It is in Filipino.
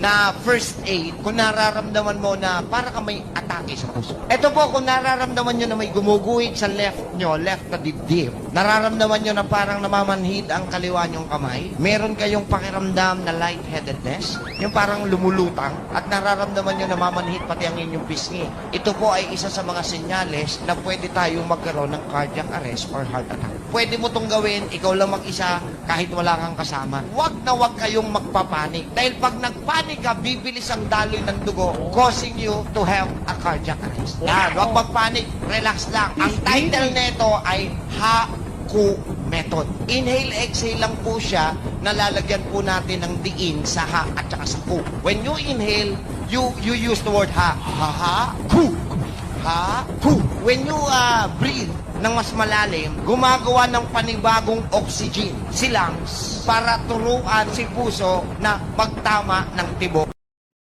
na first aid kung nararamdaman mo na para ka may atake sa puso. Ito po, kung nararamdaman nyo na may gumuguhit sa left nyo, left na dibdib, nararamdaman nyo na parang namamanhid ang kaliwa nyong kamay, meron kayong pakiramdam na lightheadedness, yung parang lumulutang, at nararamdaman nyo na namamanhid pati ang inyong pisngi. Ito po ay isa sa mga senyales na pwede tayong magkaroon ng cardiac arrest or heart attack. Pwede mo itong gawin, ikaw lang mag-isa, kahit wala kang kasama. Huwag na huwag kayong magpapanik. Dahil pag nagpanik ka, bibilis ang daloy ng dugo, causing you to have a cardiac arrest. Yan, huwag magpanik, relax lang. Ang title nito ay HAKU method. Inhale, exhale lang po siya, nalalagyan po natin ng diin sa ha at saka sa ku. When you inhale, you use the word ha. Ha-ha-ku. Ha-ku. When you breathe ng mas malalim, gumagawa ng panibagong oxygen si lungs para turuan si puso na magtama ng tibok.